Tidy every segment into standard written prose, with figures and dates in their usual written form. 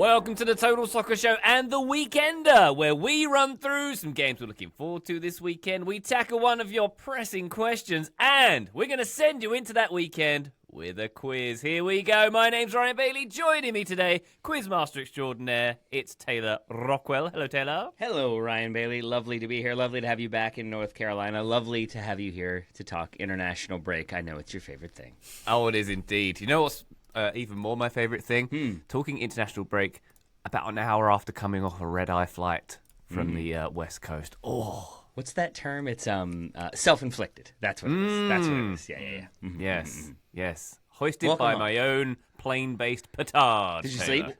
Welcome to the Total Soccer Show and the Weekender, where we run through some games we're looking forward to this weekend. We tackle one of your pressing questions, and we're going to send you into that weekend with a quiz. Here we go. My name's Ryan Bailey. Joining me today, Quizmaster Extraordinaire, it's Taylor Rockwell. Hello, Taylor. Hello, Ryan Bailey. Lovely to be here. Lovely to have you back in North Carolina. Lovely to have you here to talk international break. I know it's your favorite thing. Oh, it is indeed. You know what's even more my favorite thing? Talking international break about an hour after coming off a red-eye flight from the West Coast. Oh. What's that term? It's self-inflicted. That's what it is. That's what it is. Yeah. Mm-hmm. Yes. Hoisted by my own plane-based petard. Did you Taylor. sleep?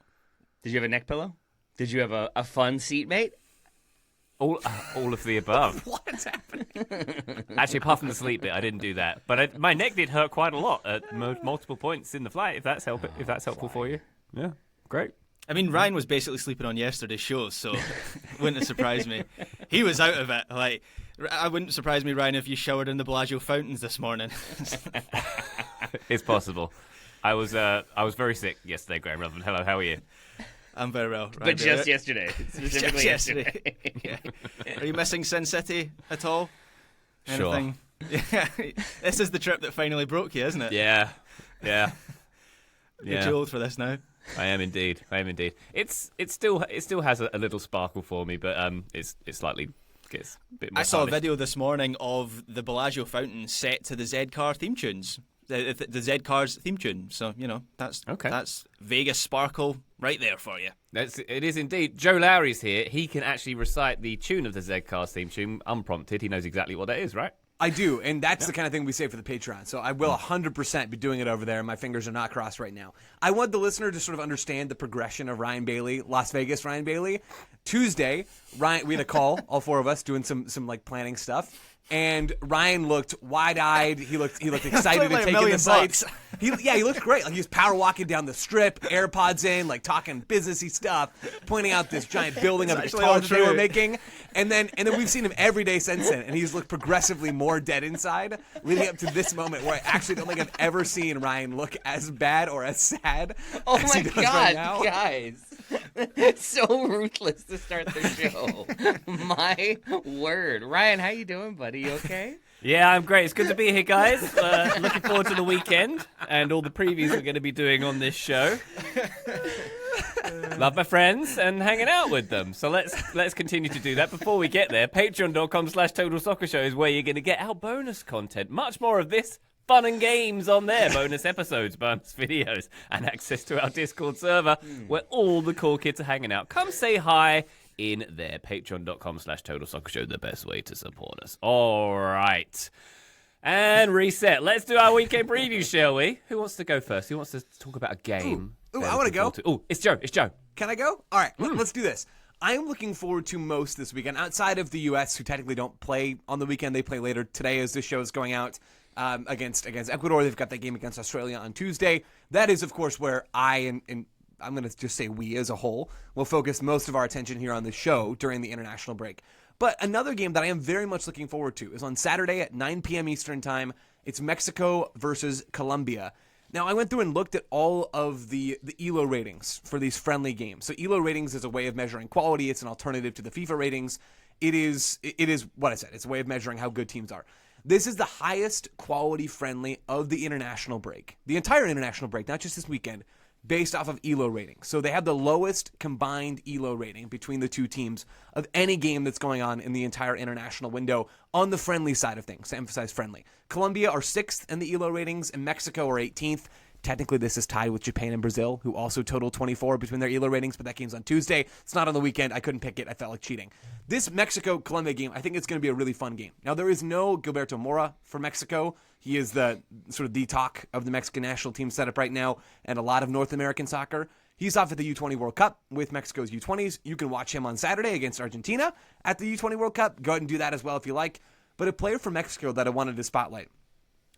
Did you have a neck pillow? Did you have a fun seatmate? All of the above. What's happening? Actually, apart from the sleep bit, I didn't do that. But my neck did hurt quite a lot at multiple points in the flight. If that's helpful for you, yeah, great. I mean, Ryan was basically sleeping on yesterday's show, so wouldn't have surprised me. He was out of it. Like, I wouldn't surprise me, Ryan, if you showered in the Bellagio fountains this morning. It's possible. I was very sick yesterday, Graham Rutherford. Hello, how are you? I'm very well. Ryan, But just yesterday. Specifically yesterday. Yeah. Are you missing Sin City at all? Anything? Sure. Yeah. This is the trip that finally broke you, isn't it? Yeah. You're too old for this now. I am indeed. It still has a little sparkle for me, but it slightly gets a bit more. I saw tarnished. a video this morning of the Bellagio fountain set to the Z Car theme tunes. The Z Cars theme tune. So, that's Vegas sparkle right there for you. It is indeed. Joe Lowry's here. He can actually recite the tune of the Z Cars theme tune unprompted. He knows exactly what that is, right? I do, and that's the kind of thing we say for the Patreon. So I will 100% be doing it over there, and my fingers are not crossed right now. I want the listener to sort of understand the progression of Ryan Bailey, Las Vegas Ryan Bailey. Tuesday, Ryan, we had a call, all four of us, doing some like planning stuff. And Ryan looked wide-eyed. He looked excited and taking the sights. He looked great. Like he was power walking down the strip, AirPods in, like talking businessy stuff, pointing out this giant building of a guitar that they were making. And then we've seen him every day since then, and he's looked progressively more dead inside, leading up to this moment where I actually don't think I've ever seen Ryan look as bad or as sad as he does right now. Guys. It's so ruthless to start the show. My word. Ryan, how you doing, buddy? You okay? Yeah, I'm great. It's good to be here, guys. Looking forward to the weekend and all the previews we're going to be doing on this show. Love my friends and hanging out with them. So let's continue to do that. Before we get there, patreon.com/Total Soccer Show is where you're going to get our bonus content. Much more of this. Fun and games on there, bonus episodes, bonus videos, and access to our Discord server where all the cool kids are hanging out. Come say hi in there. Patreon.com/Total Soccer Show, the best way to support us. All right. And reset. Let's do our weekend preview, shall we? Who wants to go first? Who wants to talk about a game? Ooh, I want to go. Oh, it's Joe. Can I go? All right, let's do this. I am looking forward to most this weekend, outside of the U.S., who technically don't play on the weekend. They play later today as this show is going out. Against Ecuador. They've got that game against Australia on Tuesday. That is, of course, where I and I'm going to just say we as a whole will focus most of our attention here on the show during the international break. But another game that I am very much looking forward to is on Saturday at 9 p.m. Eastern Time. It's Mexico versus Colombia. Now, I went through and looked at all of the ELO ratings for these friendly games. So ELO ratings is a way of measuring quality. It's an alternative to the FIFA ratings. It is what I said. It's a way of measuring how good teams are. This is the highest quality friendly of the international break. The entire international break, not just this weekend, based off of ELO rating. So they have the lowest combined ELO rating between the two teams of any game that's going on in the entire international window on the friendly side of things, to emphasize friendly. Colombia are 6th in the ELO ratings, and Mexico are 18th. Technically, this is tied with Japan and Brazil, who also total 24 between their ELO ratings, but that game's on Tuesday. It's not on the weekend. I couldn't pick it. I felt like cheating. This Mexico-Colombia game, I think it's going to be a really fun game. Now, there is no Gilberto Mora for Mexico. He is the sort of the talk of the Mexican national team setup right now and a lot of North American soccer. He's off at the U20 World Cup with Mexico's U20s. You can watch him on Saturday against Argentina at the U20 World Cup. Go ahead and do that as well if you like. But a player from Mexico that I wanted to spotlight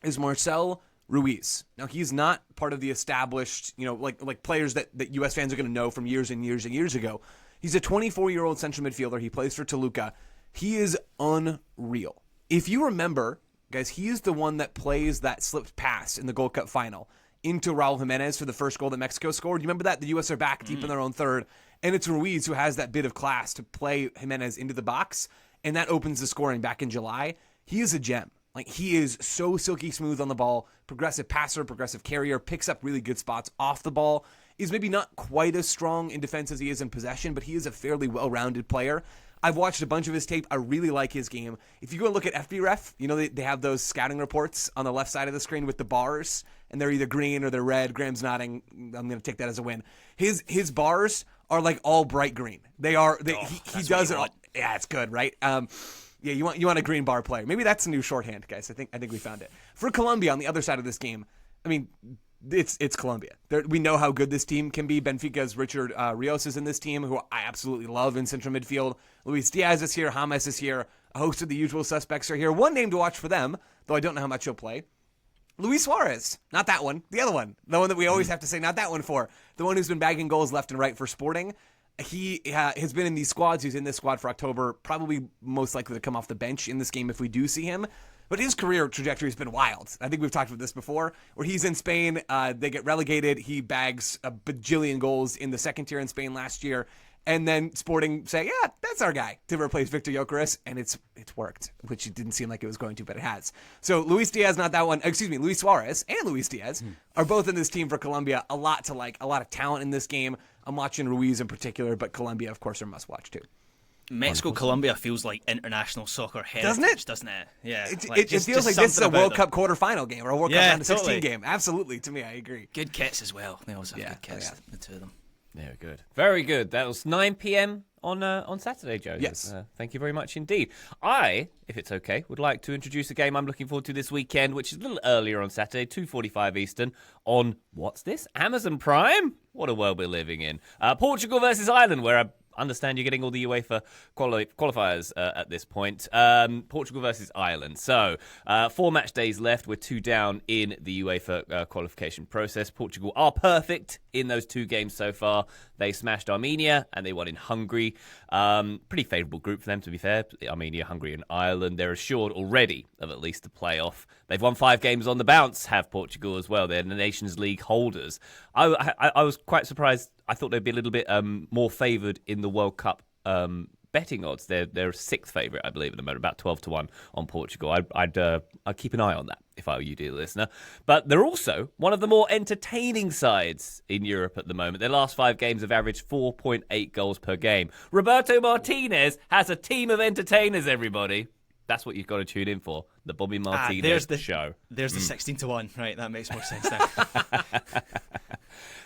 is Marcel Ruiz. Now, he's not part of the established, like players that U.S. fans are going to know from years and years and years ago. He's a 24-year-old central midfielder. He plays for Toluca. He is unreal. If you remember, guys, he is the one that plays that slipped pass in the Gold Cup final into Raul Jimenez for the first goal that Mexico scored. You remember that? The U.S. are back deep in their own third, and it's Ruiz who has that bit of class to play Jimenez into the box, and that opens the scoring back in July. He is a gem. Like, he is so silky smooth on the ball, progressive passer, progressive carrier, picks up really good spots off the ball. He's maybe not quite as strong in defense as he is in possession, but he is a fairly well-rounded player. I've watched a bunch of his tape. I really like his game. If you go and look at FBref, you know, they have those scouting reports on the left side of the screen with the bars, and they're either green or they're red. Graham's nodding. I'm going to take that as a win. His bars are like all bright green. They are. He does it all. Yeah, it's good, right? Yeah, you want a green bar player. Maybe that's a new shorthand, guys. I think we found it. For Colombia on the other side of this game, I mean, it's Colombia. We know how good this team can be. Benfica's Richard Rios is in this team, who I absolutely love in central midfield. Luis Diaz is here. James is here. A host of the usual suspects are here. One name to watch for them, though I don't know how much he'll play. Luis Suarez. Not that one. The other one. The one that we always have to say not that one for. The one who's been bagging goals left and right for Sporting. He has been in these squads. He's in this squad for October, probably most likely to come off the bench in this game if we do see him. But his career trajectory has been wild. I think we've talked about this before, where he's in Spain, they get relegated, he bags a bajillion goals in the second tier in Spain last year, and then Sporting say, yeah, that's our guy, to replace Victor Gyökeres, and it's worked, which it didn't seem like it was going to, but it has. So Luis Diaz, not that one, Luis Suarez and Luis Diaz are both in this team for Colombia. A lot to like, a lot of talent in this game. I'm watching Ruiz in particular, but Colombia, of course, are must-watch too. Mexico-Colombia feels like international soccer heritage, doesn't it? Yeah. It feels like this is a World Cup quarterfinal game or a World Cup round of 16 totally. game. Absolutely, to me, I agree. Good kits as well. They also have good kits, the two of them. Very good. Very good. That was 9 p.m. on Saturday, Joe. Yes. Thank you very much indeed. I, if it's okay, would like to introduce a game I'm looking forward to this weekend, which is a little earlier on Saturday, 2:45 Eastern, on, what's this? Amazon Prime? What a world we're living in. Portugal versus Ireland, where I understand you're getting all the UEFA qualifiers at this point. Portugal versus Ireland. So, 4 match days left. We're 2 down in the UEFA qualification process. Portugal are perfect in those 2 games so far. They smashed Armenia and they won in Hungary. Pretty favourable group for them, to be fair. Armenia, Hungary and Ireland. They're assured already of at least a playoff. They've won 5 games on the bounce, have Portugal as well. They're the Nations League holders. I was quite surprised. I thought they'd be a little bit more favoured in the World Cup betting odds. They're 6th favourite, I believe, at the moment, about 12-1 on Portugal. I'd keep an eye on that if I were you, dear listener. But they're also one of the more entertaining sides in Europe at the moment. Their last 5 games have averaged 4.8 goals per game. Roberto Martinez has a team of entertainers, everybody. That's what you've got to tune in for, the Bobby Martinez show. There's the 16-1. Right, that makes more sense now.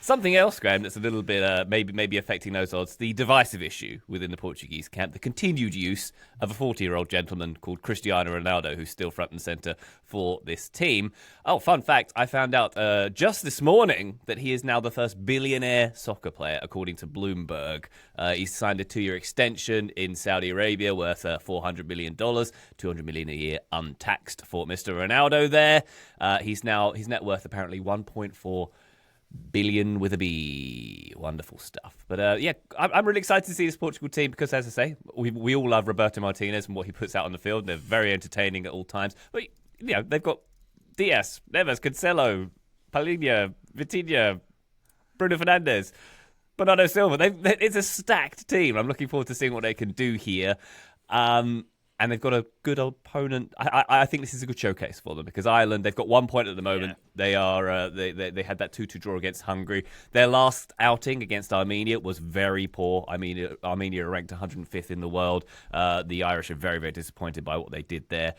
Something else, Graham, that's a little bit maybe affecting those odds, the divisive issue within the Portuguese camp, the continued use of a 40-year-old gentleman called Cristiano Ronaldo, who's still front and centre for this team. Oh, fun fact, I found out just this morning that he is now the first billionaire soccer player, according to Bloomberg. He's signed a 2-year extension in Saudi Arabia worth $400 million, $200 million a year untaxed for Mr. Ronaldo there. His net worth apparently 1.4 billion with a B. Wonderful stuff. But I'm really excited to see this Portugal team because, as I say, we all love Roberto Martinez and what he puts out on the field. They're very entertaining at all times. But they've got Diaz, Neves, Cancelo, Palhinha, Vitinha, Bruno Fernandes, Bernardo Silva. It's a stacked team. I'm looking forward to seeing what they can do here. And they've got a good opponent. I think this is a good showcase for them because Ireland, they've got 1 point at the moment. Yeah. They had that 2-2 draw against Hungary. Their last outing against Armenia was very poor. Armenia are ranked 105th in the world. The Irish are very, very disappointed by what they did there.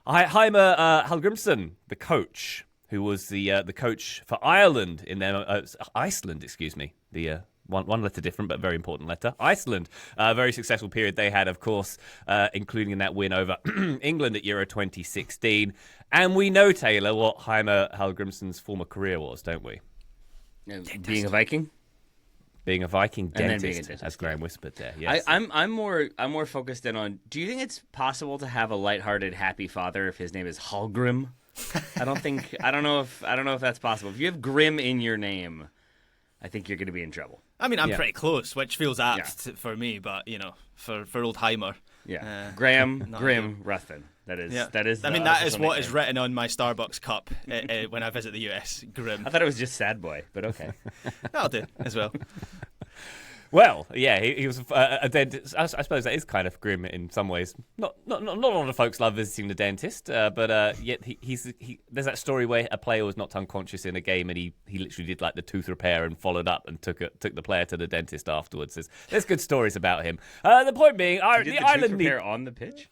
Heimer Hallgrimsson, the coach, who was the coach for Ireland in their Iceland, excuse me. One letter different, but very important letter. Iceland, a very successful period they had, of course, including in that win over England at Euro 2016. And we know, Taylor, what Heimer Hallgrimsson's former career was, don't we? Being a Viking? Being a Viking dentist, being a dentist, as Graham whispered there. Yes. I'm more focused in on. Do you think it's possible to have a lighthearted, happy father if his name is Hallgrim? I don't know if that's possible. If you have Grim in your name, I think you're going to be in trouble. I mean, I'm pretty close, which feels apt for me, but, for old Heimer, Yeah, Graham not Grim Ruthven. That is. I mean, that is what is written on my Starbucks cup when I visit the US. Grim. I thought it was just Sad Boy, but okay. That'll do as well. Well, yeah, he was a dentist. I suppose that is kind of grim in some ways. Not a lot of folks love visiting the dentist, but yet there's that story where a player was knocked unconscious in a game, and he literally did like the tooth repair and followed up and took the player to the dentist afterwards. There's good stories about him. The point being, the Ireland tooth repair on the pitch.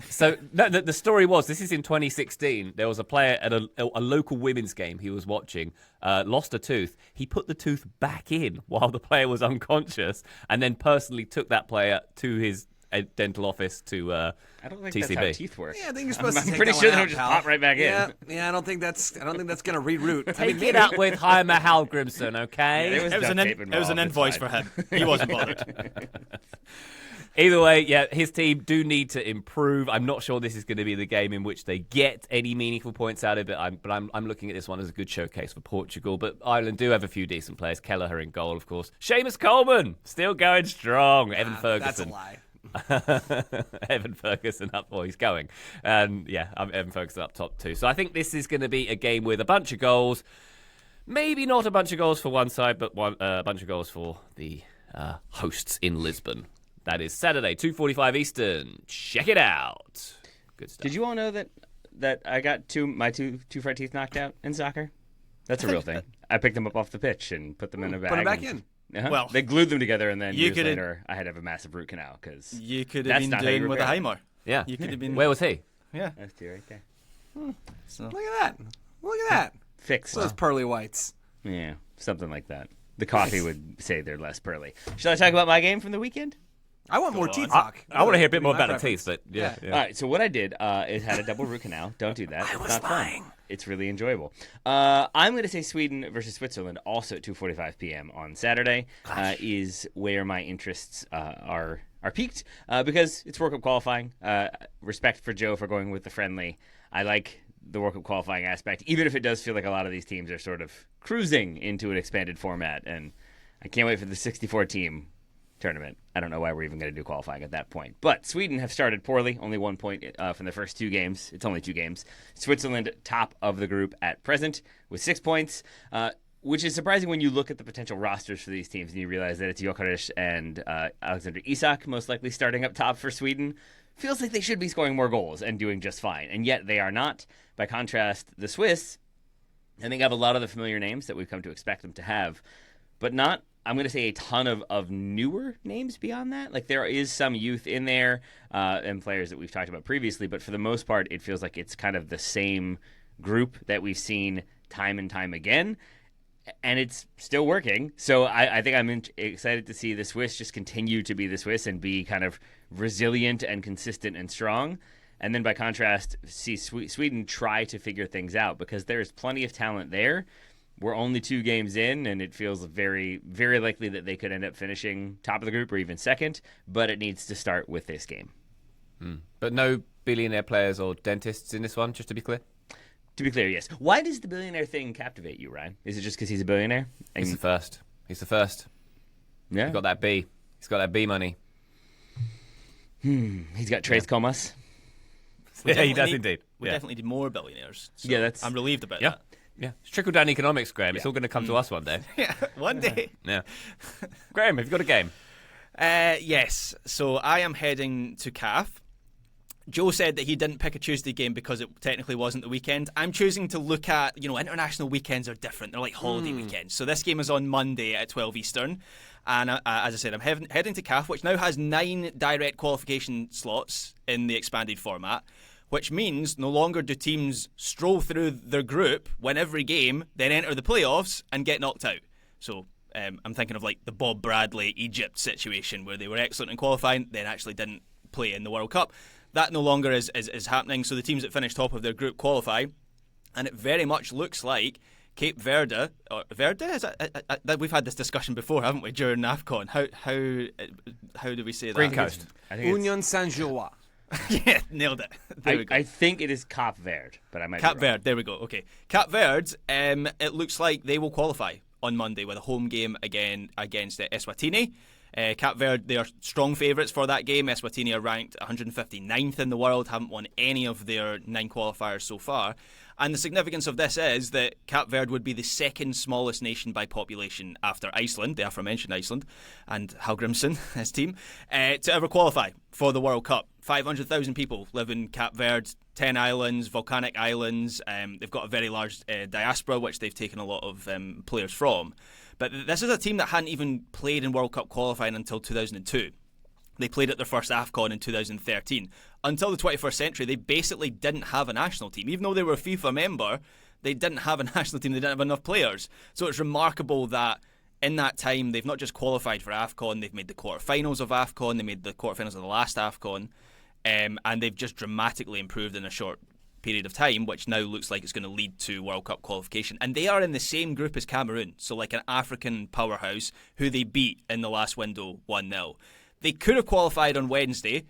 So no, the story was, this is in 2016. There was a player at a local women's game he was watching, lost a tooth. He put the tooth back in while the player was unconscious, and then personally took that player to his dental office to I don't think TCB. that's how teeth work. Yeah, I think you're supposed to. I'm take pretty that sure one they out, don't just pal. pop right back in. Yeah, I don't think that's gonna reroute. Take it up with Heimer Halgrimson, okay? Yeah, It was an invoice for him. He wasn't bothered. Either way, yeah, his team do need to improve. I'm not sure this is going to be the game in which they get any meaningful points out of it. I'm looking at this one as a good showcase for Portugal. But Ireland do have a few decent players. Kelleher in goal, of course. Seamus Coleman still going strong. Evan Ferguson. That's a lie. Evan Ferguson up, well, he's going. And yeah, Evan Ferguson up top too. So I think this is going to be a game with a bunch of goals. Maybe not a bunch of goals for one side, but a bunch of goals for the hosts in Lisbon. That is Saturday, 2:45 Eastern. Check it out. Good stuff. Did you all know that I got my two front teeth knocked out in soccer? That's a real thing. I picked them up off the pitch and put them in a bag. Put them back in. Well, they glued them together, and then years later, I had to have a massive root canal because you could have been doing with a Heimer. Yeah. You could have been. Where was he? Yeah. That's two right there. So. Look at that. Look at that. Fixed. Those pearly whites. Yeah, something like that. The coffee would say they're less pearly. Should I talk about my game from the weekend? I want more teeth talk. I want to hear a bit more My about the preference. teeth, but yeah. All right, so what I did is had a double root canal. Don't do that. It's not fun. It's really enjoyable. I'm going to say Sweden versus Switzerland, also at 2:45 p.m. on Saturday, is where my interests are peaked because it's World Cup qualifying. Respect for Joe for going with the friendly. I like the World Cup qualifying aspect, even if it does feel like a lot of these teams are sort of cruising into an expanded format, and I can't wait for the 64-team tournament. I don't know why we're even going to do qualifying at that point. But Sweden have started poorly, only 1 point from the first 2 games. It's only 2 games. Switzerland, top of the group at present with 6 points, which is surprising when you look at the potential rosters for these teams and you realize that it's Jokeres and Alexander Isak most likely starting up top for Sweden. Feels like they should be scoring more goals and doing just fine, and yet they are not. By contrast, the Swiss, I think, have a lot of the familiar names that we've come to expect them to have, but not, I'm going to say, a ton of newer names beyond that. Like, there is some youth in there and players that we've talked about previously, but for the most part, it feels like it's kind of the same group that we've seen time and time again, and it's still working. So I think I'm excited to see the Swiss just continue to be the Swiss and be kind of resilient and consistent and strong. And then by contrast, see Sweden try to figure things out because there is plenty of talent there. We're only 2 games in, and it feels very, very likely that they could end up finishing top of the group or even second, but it needs to start with this game. But no billionaire players or dentists in this one, just to be clear? To be clear, yes. Why does the billionaire thing captivate you, Ryan? Is it just because he's a billionaire? He's the first. Yeah. He's got that B. He's got that B money. He's got Trace Comas. Yeah, he does indeed. We definitely need more billionaires. So Yeah, I'm relieved about that. Yeah. It's trickle-down economics, Graham. It's all going to come to us one day. Yeah, one day. Yeah. Graham, have you got a game? Yes. So I am heading to CAF. Joe said that he didn't pick a Tuesday game because it technically wasn't the weekend. I'm choosing to look at, international weekends are different. They're like holiday weekends. So this game is on Monday at 12 Eastern. And as I said, I'm heading to CAF, which now has 9 direct qualification slots in the expanded format, which means no longer do teams stroll through their group, win every game, then enter the playoffs and get knocked out. So I'm thinking of like the Bob Bradley Egypt situation where they were excellent in qualifying, then actually didn't play in the World Cup. That no longer is happening, so the teams that finish top of their group qualify, and it very much looks like Cape Verde, we've had this discussion before, haven't we, during AFCON? How do we say that? Green Coast. Union Saint-Gilloise. Yeah, nailed it. There we go. I think it is Cap Verde, but I might Cap be wrong. Verde, there we go. Okay. Cap Verde, it looks like they will qualify on Monday with a home game again against Eswatini. Cape Verde, they are strong favourites for that game. Eswatini are ranked 159th in the world, haven't won any of their 9 qualifiers so far. And the significance of this is that Cape Verde would be the second smallest nation by population after Iceland, the aforementioned Iceland, and Hallgrimsson, his team, to ever qualify for the World Cup. 500,000 people live in Cape Verde, 10 islands, volcanic islands. They've got a very large diaspora, which they've taken a lot of players from. But this is a team that hadn't even played in World Cup qualifying until 2002. They played at their first AFCON in 2013. Until the 21st century, they basically didn't have a national team. Even though they were a FIFA member, they didn't have a national team. They didn't have enough players. So it's remarkable that in that time, they've not just qualified for AFCON, they've made the quarterfinals of AFCON, they made the quarterfinals of the last AFCON, and they've just dramatically improved in a short period of time, which now looks like it's going to lead to World Cup qualification. And they are in the same group as Cameroon, so like an African powerhouse who they beat in the last window 1-0. They could have qualified on Wednesday,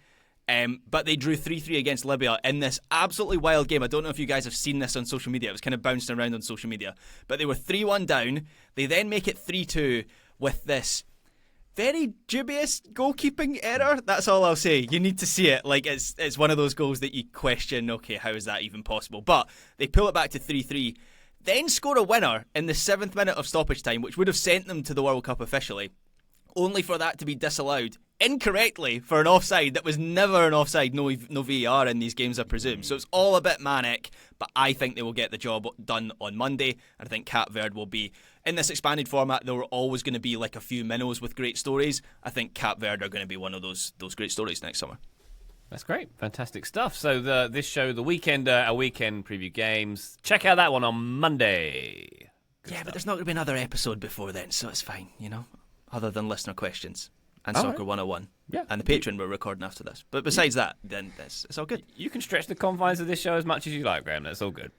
but they drew 3-3 against Libya in this absolutely wild game. I don't know if you guys have seen this on social media. It was kind of bouncing around on social media. But they were 3-1 down. They then make it 3-2 with this very dubious goalkeeping error. That's all I'll say. You need to see it. Like it's one of those goals that you question, okay, how is that even possible? But they pull it back to 3-3, then score a winner in the 7th minute of stoppage time, which would have sent them to the World Cup officially, only for that to be disallowed incorrectly for an offside that was never an offside. No VAR in these games, I presume. So it's all a bit manic, but I think they will get the job done on Monday. And I think Cape Verde will be, in this expanded format, there were always going to be like a few minnows with great stories. I think Cape Verde are going to be one of those great stories next summer. That's great. Fantastic stuff. So this show, The Weekender, our weekend preview games. Check out that one on Monday. Good stuff. But there's not going to be another episode before then, so it's fine, other than listener questions. And All Soccer right. 101. Yeah. And the Patreon we're recording after this. But besides that, then it's all good. You can stretch the confines of this show as much as you like, Graham. That's all good.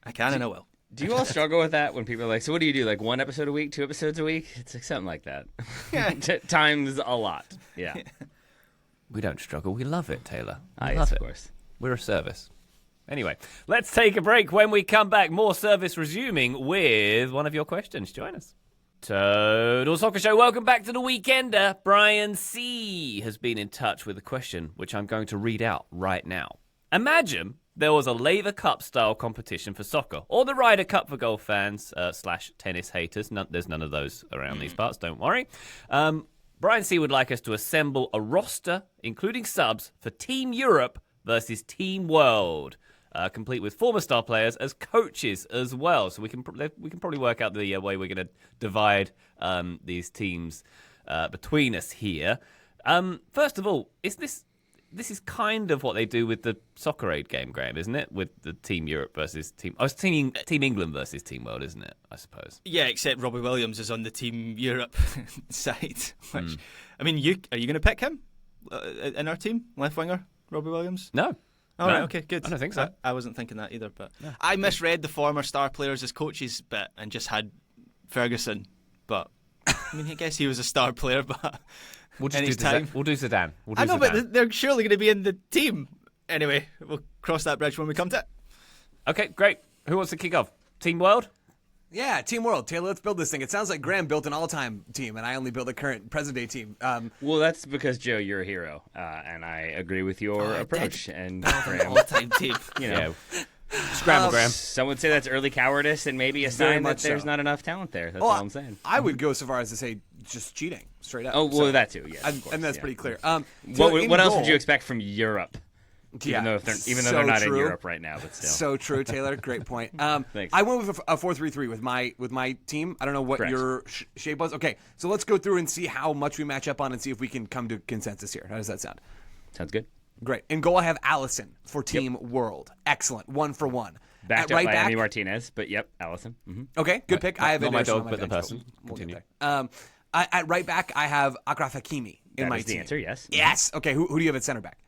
I can and I will. Do you all struggle with that when people are like, so what do you do, like 1 episode a week, 2 episodes a week? It's like something like that. Times a lot. Yeah. We don't struggle. We love it, Taylor. We Yes, love of it. course. We're a service. Anyway, let's take a break. When we come back, more service resuming with one of your questions. Join us. Total Soccer Show, welcome back to The Weekender. Brian C. has been in touch with a question, which I'm going to read out right now. Imagine there was a Laver Cup style competition for soccer, or the Ryder Cup for golf fans / tennis haters. There's none of those around these parts, don't worry. Brian C. would like us to assemble a roster, including subs, for Team Europe versus Team World. Complete with former star players as coaches as well. So we can probably work out the way we're going to divide these teams between us here. First of all, this is kind of what they do with the Soccer Aid game, Graham, isn't it? With the Team Europe versus Team... Oh, it's Team England versus Team World, isn't it? I suppose. Yeah, except Robbie Williams is on the Team Europe side. Which, I mean, are you going to pick him in our team, left winger, Robbie Williams? No. All right, okay, good. I don't think so. I wasn't thinking that either, but I misread the former star players as coaches bit and just had Ferguson. But I mean, I guess he was a star player, but We'll just in do his time. We'll do Zidane. I know, but they're surely going to be in the team. Anyway, we'll cross that bridge when we come to it. Okay, great. Who wants to kick off? Team World? Yeah, Team World. Taylor, let's build this thing. It sounds like Graham built an all-time team, and I only built a current present-day team. Well, that's because, Joe, you're a hero, and I agree with your approach. And Graham, All-time team. Yeah. Scramble, Graham. some would say that's early cowardice and maybe a Very sign that much there's so. not enough talent there. That's all I'm saying. I would go so far as to say just cheating, straight up. Oh, well, that too, yes. of course, and that's yeah. pretty clear. What else would you expect from Europe? Yeah, Even though they're not in Europe right now, but still. So true, Taylor. Great point. Thanks. I went with a 4-3-3 with my team. I don't know what Correct. your shape was. Okay, so let's go through and see how much we match up on and see if we can come to consensus here. How does that sound? Sounds good. Great. In goal, I have Allison for Team World. Excellent. 1 for 1. Backed At up right by back, Amy Martinez, but yep, Allison. Mm-hmm. Okay, good pick. I have Not my Ederson on dog, but the bench, person. we'll get Continue. there. At right back, I have Achraf Hakimi in That my is team. the answer, yes. Yes. Okay, who do you have at center back?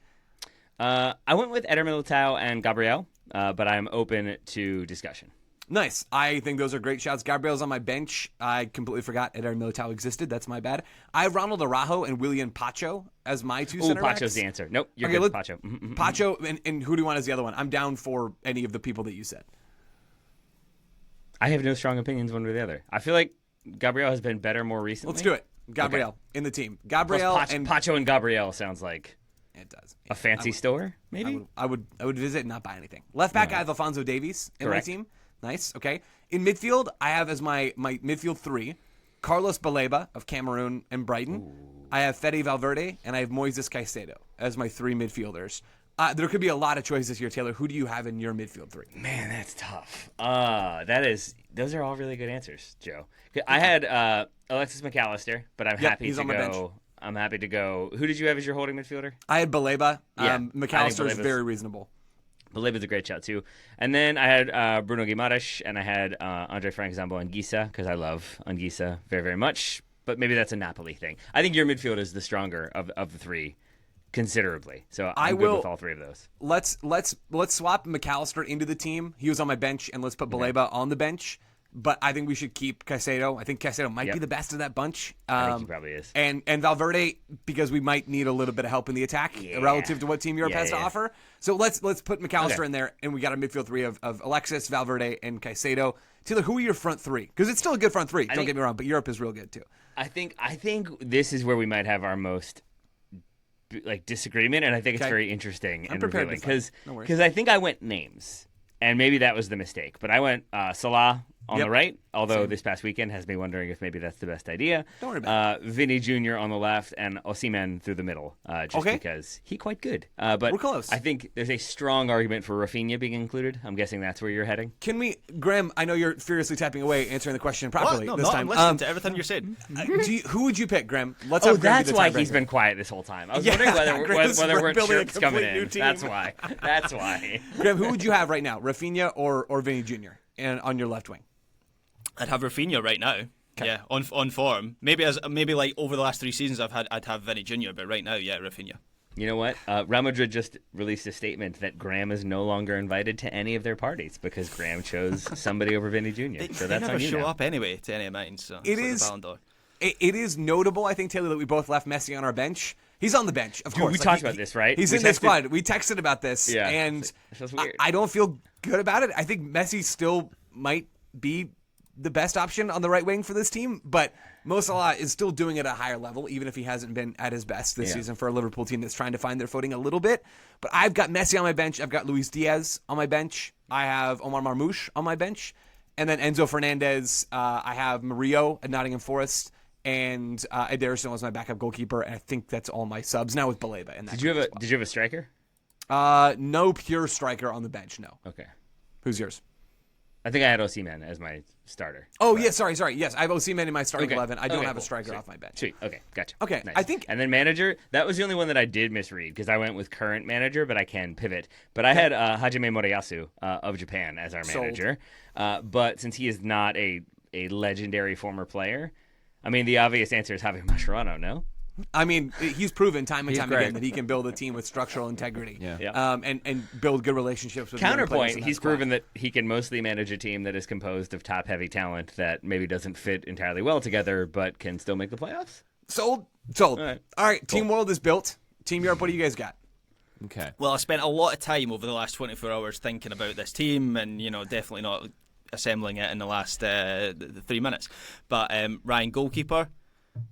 I went with Eder Militao and Gabriel, but I'm open to discussion. Nice. I think those are great shouts. Gabriel's on my bench. I completely forgot Eder Militao existed. That's my bad. I have Ronald Araujo and William Pacho as my two Ooh, center backs. Pacho's the answer. Nope, you're Okay, good, let's- Pacho. Mm-hmm. Pacho, and who do you want as the other one? I'm down for any of the people that you said. I have no strong opinions one way or the other. I feel like Gabriel has been better more recently. Let's do it. Gabriel in the team. Gabriel and Pacho and Gabriel sounds like it does. a fancy store, maybe? I would visit and not buy anything. Left back, I have Alphonso Davies in Correct. my team. Nice. Okay. In midfield, I have as my midfield 3, Carlos Baleba of Cameroon and Brighton. Ooh. I have Fede Valverde, and I have Moises Caicedo as my 3 midfielders. There could be a lot of choices this year, Taylor. Who do you have in your midfield 3? Man, that's tough. Those are all really good answers, Joe. I had Alexis McAllister, but I'm happy he's to on my bench. go. I'm happy to go. Who did you have as your holding midfielder? I had Baleba. Yeah, McAllister is very reasonable. Baleba's a great shout too. And then I had Bruno Guimaraes, and I had Andre Frank Zambo Anguissa, because I love Anguissa very, very much. But maybe that's a Napoli thing. I think your midfield is the stronger of the 3. Considerably, so I'm good with all 3 of those. Let's swap McAllister into the team. He was on my bench, and let's put Baleba on the bench. But I think we should keep Caicedo. I think Caicedo might be the best of that bunch. I think he probably is. And Valverde, because we might need a little bit of help in the attack relative to what Team Europe has to offer. So let's put McAllister in there, and we got a midfield 3 of Alexis, Valverde, and Caicedo. Taylor, who are your front 3? Because it's still a good front 3. Don't get me wrong, but Europe is real good too. I think this is where we might have our most disagreement, and I think it's very interesting and revealing because I think I went names, and maybe that was the mistake. But I went Salah on the right, although this past weekend has me wondering if maybe that's the best idea. Don't worry about it. Vinny Jr. on the left and Osimhen through the middle, because he's quite good. But we're close. I think there's a strong argument for Rafinha being included. I'm guessing that's where you're heading. Can we, Graham, I know you're furiously tapping away answering the question properly No, this time. I'm listening to everything you're saying. Who would you pick, Graham? Let's have Graham that's why he's been quiet this whole time. I was wondering whether weren't shirts coming in. That's why. Graham, who would you have right now, Rafinha or Vinny Jr. and on your left wing? I'd have Rafinha right now. Okay. Yeah, on form. Maybe like over the last 3 seasons I'd have Vinny Jr. But right now, yeah, Rafinha. You know what? Real Madrid just released a statement that Graham is no longer invited to any of their parties because Graham chose somebody over Vinny Jr. So that's never on you show now. up anyway to any of mine. So it is notable, I think, Taylor, that we both left Messi on our bench. He's on the bench, of course. We talked about this, right? He's in the squad. We texted about this, yeah, and feels weird. I don't feel good about it. I think Messi still might be the best option on the right wing for this team, but Mo Salah is still doing it at a higher level, even if he hasn't been at his best this season for a Liverpool team that's trying to find their footing a little bit. But I've got Messi on my bench. I've got Luis Diaz on my bench. I have Omar Marmoush on my bench. And then Enzo Fernandez. I have Murillo at Nottingham Forest. And Ederson was my backup goalkeeper. And I think that's all my subs now with Baleba. In that Did you have a striker? No pure striker on the bench, no. Okay. Who's yours? I think I had Osimhen as my starter. Oh, yeah, sorry. Yes, I have Osimhen in my starting 11. I don't have a striker off my bench. Sweet. Okay, gotcha. Okay, nice. I think... And then manager, that was the only one that I did misread because I went with current manager, but I can pivot. But I had Hajime Moriyasu of Japan as our manager. But since he is not a legendary former player, I mean, the obvious answer is Javier Mascherano, no? I mean, he's proven time and time again that he can build a team with structural integrity and build good relationships with Counterpoint, he's proven that he can mostly manage a team that is composed of top-heavy talent that maybe doesn't fit entirely well together but can still make the playoffs. Sold. All right. Cool. Team World is built. Team Europe, what do you guys got? Okay. Well, I spent a lot of time over the last 24 hours thinking about this team and, definitely not assembling it in the last 3 minutes. But Ryan, goalkeeper,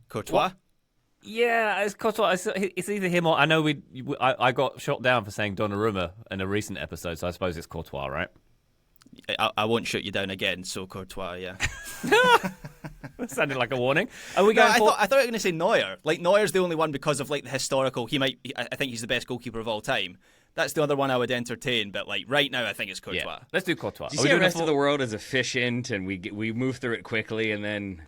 Courtois. What? Yeah, it's Courtois. It's either him or I know I got shot down for saying Donnarumma in a recent episode, so I suppose it's Courtois, right? I won't shoot you down again, so Courtois, yeah. That sounded like a warning. Are we going I thought you were going to say Neuer. Like Neuer's the only one because of like the historical. I think he's the best goalkeeper of all time. That's the other one I would entertain, but like right now, I think it's Courtois. Yeah. Let's do Courtois. Do you see the rest of the world is efficient, and we move through it quickly, and then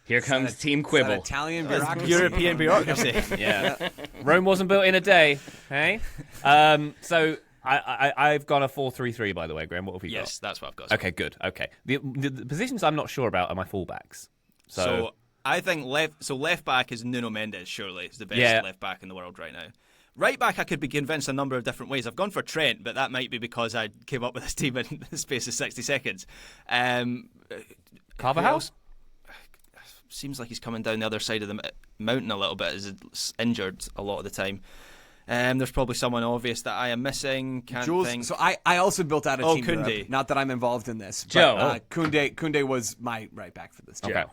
here comes Team Quibble. Italian bureaucracy. European bureaucracy. Yeah. Rome wasn't built in a day, hey? So I've gone a 4-3-3, by the way, Graham. What have you got? Yes, that's what I've got. Okay, good. Okay. The positions I'm not sure about are my fullbacks. So I think left back is Nuno Mendes, surely. It's the best left back in the world right now. Right back, I could be convinced a number of different ways. I've gone for Trent, but that might be because I came up with this team in the space of 60 seconds. Carvajal? Seems like he's coming down the other side of the mountain a little bit. He's injured a lot of the time. There's probably someone obvious that I am missing. Can't think. So I also built out a team. Koundé. Europe. Not that I'm involved in this. Joe. Koundé was my right back for this team. Okay.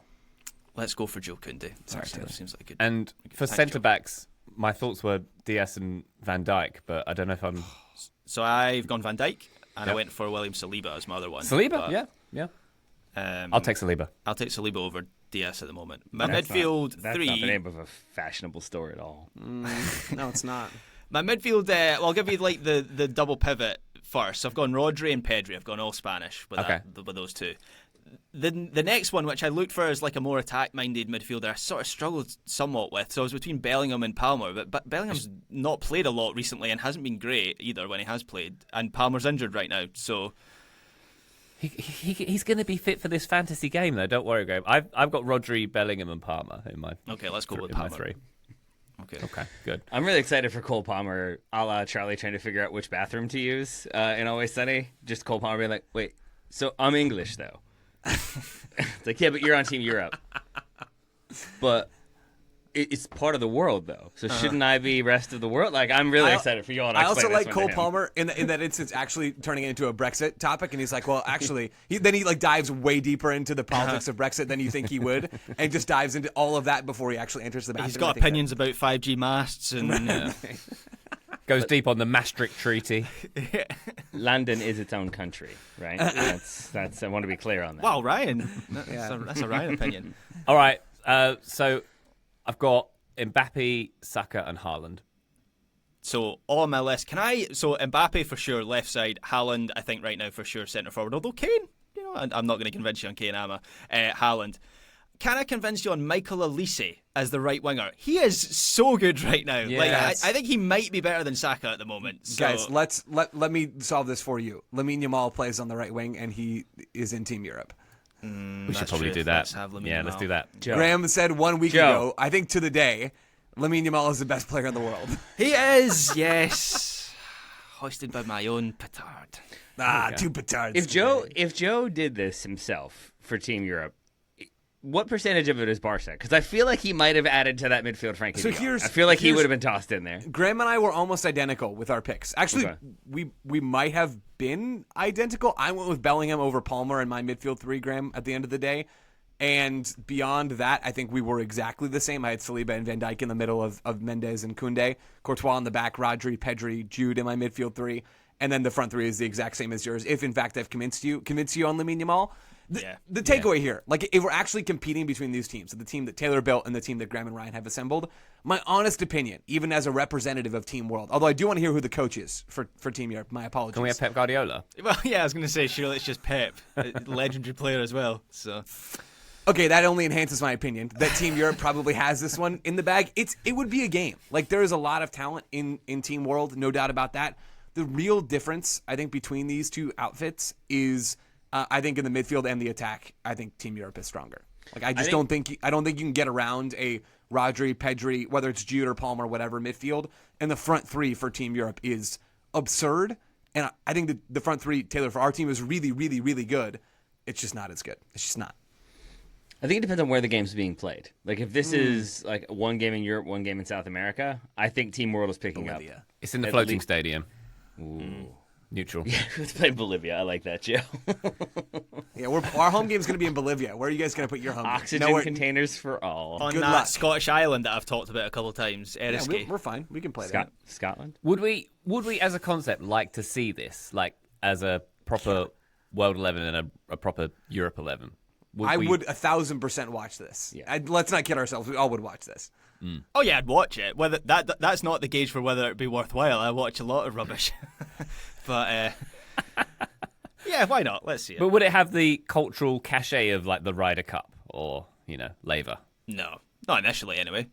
Let's go for Joe Kounde. Sorry, Taylor. Seems like a good. And for Thanks, centre Joe. backs, my thoughts were DS and Van Dijk, but I don't know if I'm So I've gone Van Dijk, and I Yep. went for William Saliba as my other one. Saliba. But, Yeah. Um, I'll take Saliba. I'll take Saliba over DS at the moment. My That's midfield That's three. not the name of a fashionable store at all. No, it's not. My midfield, well, I'll give you like the double pivot first. So I've gone Rodri and Pedri. I've gone all Spanish with, Okay. with those two. The next one, which I looked for as like a more attack-minded midfielder, I sort of struggled somewhat with. So I was between Bellingham and Palmer, but Bellingham's not played a lot recently and hasn't been great either when he has played. And Palmer's injured right now, so He's going to be fit for this fantasy game, though. Don't worry, Graham. I've got Rodri, Bellingham, and Palmer in my okay, let's go with in my Palmer. three. Okay, good. I'm really excited for Cole Palmer, a la Charlie trying to figure out which bathroom to use in Always Sunny. Just Cole Palmer being like, wait, so I'm English, though. It's like, yeah, but you're on Team Europe. But it's part of the world, though. So shouldn't I be rest of the world? Like, I'm really excited for you all to I also explain this like one Cole to him. Palmer in that instance, actually turning it into a Brexit topic, and he's like, well, actually, then he like dives way deeper into the politics of Brexit than you think he would, and just dives into all of that before he actually enters the bathroom. He's got opinions about 5G masts and Goes deep on the Maastricht Treaty. London is its own country, right? That's I want to be clear on that. wow, Ryan. That's a Ryan opinion. All right, so I've got Mbappe, Saka, and Haaland. So all on my list, so Mbappe for sure, left side. Haaland, I think right now for sure, centre forward. Although Kane, I'm not going to convince you on Kane, am I? Haaland. Can I convince you on Michael Elise as the right winger? He is so good right now. Yes. Like I think he might be better than Saka at the moment. So, Guys, let me solve this for you. Lamine Yamal plays on the right wing, and he is in Team Europe. We should that's probably true. do that. Let's have Lamine Let's Yamal. do that. Joe. Graham said 1 week Joe. ago, I think to the day, Lamine Yamal is the best player in the world. he is, yes. Hoisted by my own petard. Two petards. If Joe did this himself for Team Europe, what percentage of it is Barca? Because I feel like he might have added to that midfield Frankie So de Jong. here's- I feel like he here's- would have been tossed in there. Graham and I were almost identical with our picks. Actually, Okay. we might have been identical. I went with Bellingham over Palmer in my midfield three, Graham, at the end of the day. And beyond that, I think we were exactly the same. I had Saliba and Van Dijk in the middle of Mendes and Kounde. Courtois in the back, Rodri, Pedri, Jude in my midfield three. And then the front three is the exact same as yours. If, in fact, I've convinced you on Lamine Yamal. The takeaway here, like if we're actually competing between these teams, the team that Taylor built and the team that Graham and Ryan have assembled, my honest opinion, even as a representative of Team World, although I do want to hear who the coach is for Team Europe, my apologies. Can we have Pep Guardiola? Well, yeah, I was going to say, surely it's just Pep, a legendary player as well. So Okay, that only enhances my opinion that Team Europe probably has this one in the bag. It would be a game. Like there is a lot of talent in Team World, no doubt about that. The real difference, I think, between these two outfits is, I think, in the midfield and the attack. I think Team Europe is stronger. Like I don't think you can get around a Rodri, Pedri, whether it's Jude or Palmer, whatever midfield, and the front three for Team Europe is absurd. And I think that the front three, Taylor, for our team is really, really, really good. It's just not as good. It's just not. I think it depends on where the game's being played. Like if this is like one game in Europe, one game in South America, I think Team World is picking Bolivia. up. It's in the At floating least- stadium. Ooh. Neutral. Let's play Bolivia. I like that, Joe. Yeah, our home game's going to be in Bolivia. Where are you guys going to put your home game? Oxygen Nowhere- containers for all. on Good that luck. Scottish island that I've talked about a couple of times, Yeah, Eriskay. we're fine. We can play that. Scotland? Would we, as a concept, like to see this, like as a proper World 11 and a proper Europe 11? I would 1,000% watch this. Yeah. Let's not kid ourselves. We all would watch this. Oh yeah, I'd watch it. Whether that's not the gauge for whether it'd be worthwhile. I watch a lot of rubbish, but yeah, why not? Let's see it. But would it have the cultural cachet of like the Ryder Cup or Laver? No, not initially anyway. I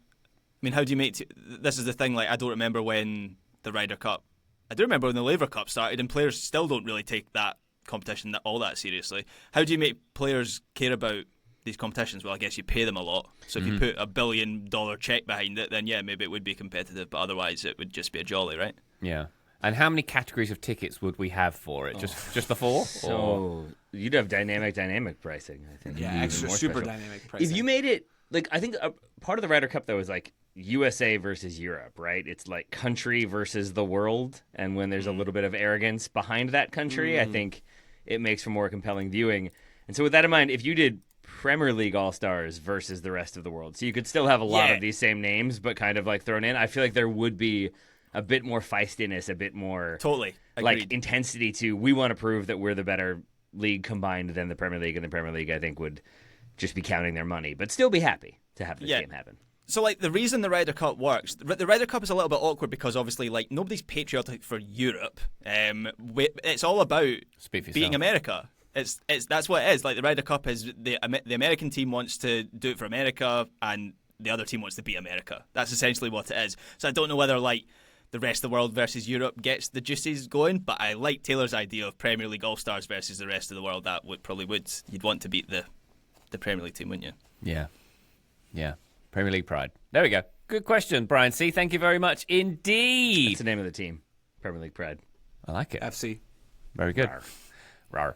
mean, how do you make? This is the thing. Like, I don't remember when the Ryder Cup. I do remember when the Laver Cup started, and players still don't really take that competition all that seriously. How do you make players care about these competitions? Well, I guess you pay them a lot. So if you put $1 billion check behind it, then yeah, maybe it would be competitive. But otherwise, it would just be a jolly, right? Yeah. And how many categories of tickets would we have for it? Just the four? Or... So you'd have dynamic pricing, I think. Yeah, Even extra more super special. dynamic pricing. If you made it, like, I think part of the Ryder Cup, though, is like USA versus Europe, right? It's like country versus the world. And when there's a little bit of arrogance behind that country, I think it makes for more compelling viewing. And so with that in mind, if you did Premier League All-Stars versus the rest of the world. So you could still have a lot of these same names, but kind of like thrown in. I feel like there would be a bit more feistiness, a bit more Totally. like Agreed. intensity to, we want to prove that we're the better league combined than the Premier League, and the Premier League, I think, would just be counting their money, but still be happy to have this game happen. So, like, the reason the Ryder Cup works, the Ryder Cup is a little bit awkward because, obviously, like, nobody's patriotic for Europe. It's all about Speak for beating yourself. America. That's what it is. Like, the Ryder Cup is the American team wants to do it for America, and the other team wants to beat America. That's essentially what it is. So I don't know whether, like, the rest of the world versus Europe gets the juices going, but I like Taylor's idea of Premier League All-Stars versus the rest of the world. That probably would. You'd want to beat the Premier League team, wouldn't you? Yeah. Premier League pride. There we go. Good question, Brian C. Thank you very much indeed. That's the name of the team, Premier League Pride. I like it. FC. Very good. Rawr.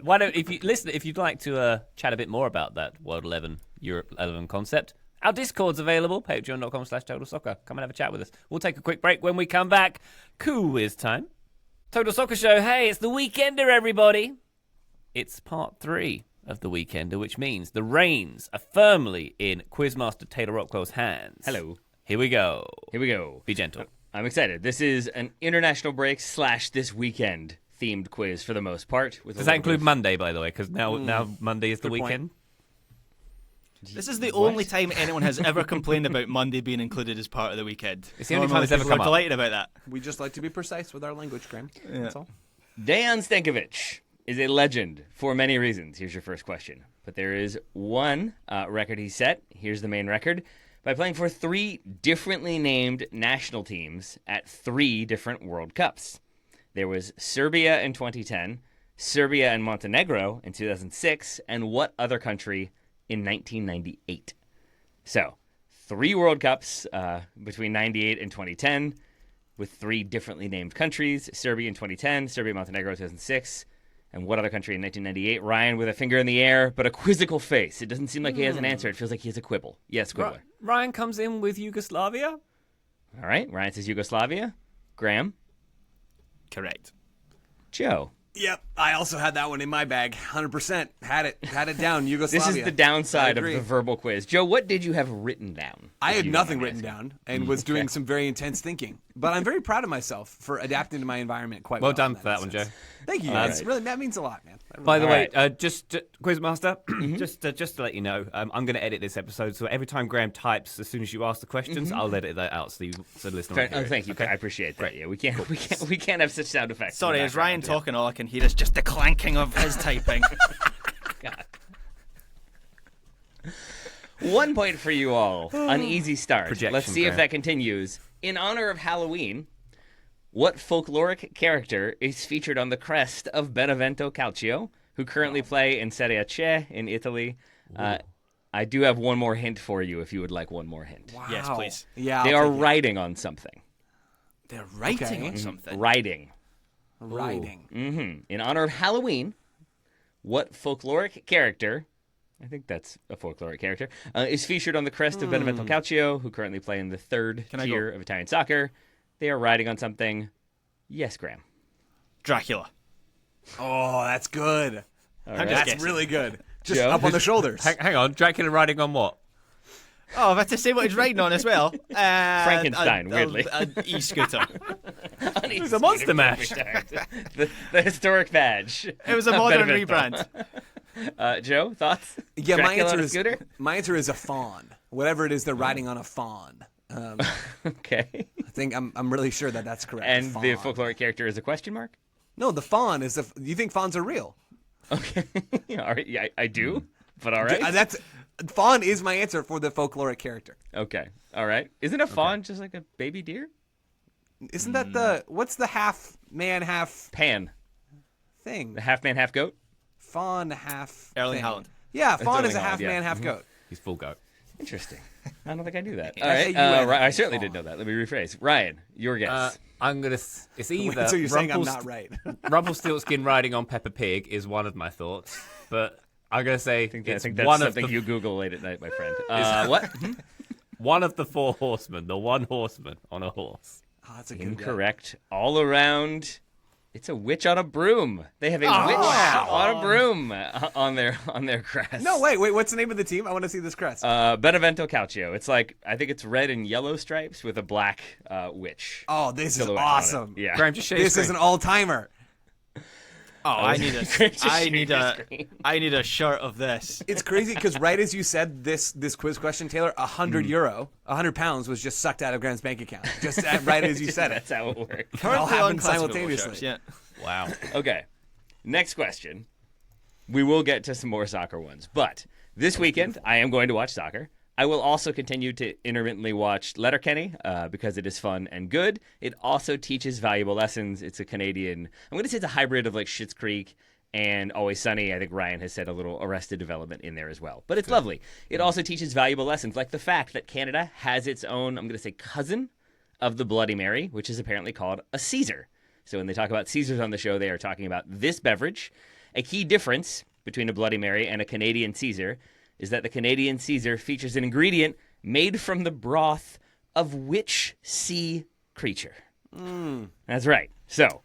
Why don't if you'd like to chat a bit more about that World 11 Europe 11 concept, our Discord's available, patreon.com/Total Soccer. Come and have a chat with us. We'll take a quick break. When we come back, quiz time. Total Soccer Show. Hey, it's the Weekender, everybody. It's part 3 of the Weekender, which means the reins are firmly in Quizmaster Taylor Rockwell's hands. Hello. Here we go. Be gentle. I'm excited. This is an international break / this weekend themed quiz for the most part. Does that include Monday, by the way? Because now Monday is the Good point. weekend. This is the only time anyone has ever complained about Monday being included as part of the weekend. It's the only time it's ever People come are up. delighted about that. We just like to be precise with our language, Graham. That's all. Dejan Stankovic is a legend for many reasons. Here's your first question. But there is one record he set. Here's the main record. By playing for 3 differently named national teams at 3 different World Cups. There was Serbia in 2010, Serbia and Montenegro in 2006, and what other country in 1998? So, 3 World Cups between 98 and 2010 with 3 differently named countries. Serbia in 2010, Serbia, Montenegro 2006, and what other country in 1998? Ryan with a finger in the air, but a quizzical face. It doesn't seem like he has an answer. It feels like he has a quibble. Yes, Quibbler. Ryan comes in with Yugoslavia. All right, Ryan says Yugoslavia. Graham. Correct. Joe. Yep, I also had that one in my bag. 100% had it down. Yugoslavia. This is the downside I of agree. the verbal quiz. Joe, what did you have written down? I if had you don't nothing mind written asking? down and was doing some very intense thinking. But I'm very proud of myself for adapting to my environment quite well. Well done in for that one, sense. Joe. Thank you. Guys. Really, that means a lot, man. That really By the All way, right. just Quizmaster, just to let you know, I'm going to edit this episode. So every time Graham types, as soon as you ask the questions, I'll edit that out so the listener. Fair- will hear oh, it. thank you. Okay. I appreciate that. Yeah, we can't have such sound effects. in Sorry, the as Ryan background. talking, all I can hear is just the clanking of his typing. God. 1 point for you all. An easy start. Projection, Let's see if Graham. that continues. In honor of Halloween, what folkloric character is featured on the crest of Benevento Calcio, who currently play in Serie C in Italy? I do have one more hint for you if you would like one more hint. Wow. Yes, please. Yeah, They I'll are take it. writing on something. They're writing Okay. on something. Writing. Writing. In honor of Halloween, what folkloric character, I think that's a folkloric character, is featured on the crest of Benevento Calcio, who currently play in the 3rd Can I tier go? of Italian soccer? They are riding on something. Yes, Graham. Dracula. Oh, that's good. I'm just That's guessing. really good. Just Joe? up on the shoulders. Hang on, Dracula riding on what? Oh, I've had to say what he's writing on as well. Frankenstein, weirdly. An e-scooter. It's a monster mash. the historic badge. It was a of modern Benevento. rebrand. Joe, thoughts? Yeah, Dracula on a scooter? my answer is a fawn. Whatever it is, they're riding on a fawn. Okay. I think I'm really sure that that's correct. And the fawn. folkloric character is a question mark? No, the fawn is the. You think fawns are real? Okay. All right. Yeah, I do. But all right. That's fawn is my answer for the folkloric character. Okay. All right. Isn't a fawn just like a baby deer? Isn't that the what's the half man half Pan. thing? The half man, half goat? Fawn half. Erling thing. Haaland. Yeah, fawn is Erling a half Haaland, yeah. man half goat. He's full goat. Interesting. I don't think I knew that. All That's right. a UN I certainly fawn. didn't know that. Let me rephrase. Ryan, your guess. I'm gonna. It's either. so you're saying I'm not right? Rumpelstiltskin riding on Peppa Pig is one of my thoughts, but I'm gonna say I think it's that's one of something the you Google late at night, my friend. What? one of the 4 horsemen, the one horseman on a horse. Oh, that's a good guess. Incorrect. All around It's a witch on a broom. They have a witch on a broom on their crest. No, wait. What's the name of the team? I want to see this crest. Benevento Calcio. It's like, I think it's red and yellow stripes with a black witch. Oh, this is silhouette on it. awesome. Yeah. Graham, just share your This is screen. an all-timer. Oh, I need Just I need a shirt of this. It's crazy because right as you said this quiz question, Taylor, €100, £100 was just sucked out of Graham's bank account. Just right as you said it. That's how it works. It all Currently on happened classic football simultaneously. shirts, yeah. Wow. Okay. Next question. We will get to some more soccer ones, but this weekend I am going to watch soccer. I will also continue to intermittently watch Letterkenny because it is fun and good. It also teaches valuable lessons. It's a Canadian, I'm going to say it's a hybrid of like Schitt's Creek and Always Sunny. I think Ryan has said a little Arrested Development in there as well. But it's lovely. It also teaches valuable lessons, like the fact that Canada has its own, I'm going to say, cousin of the Bloody Mary, which is apparently called a Caesar. So when they talk about Caesars on the show, they are talking about this beverage. A key difference between a Bloody Mary and a Canadian Caesar is that the Canadian Caesar features an ingredient made from the broth of which sea creature? That's right. So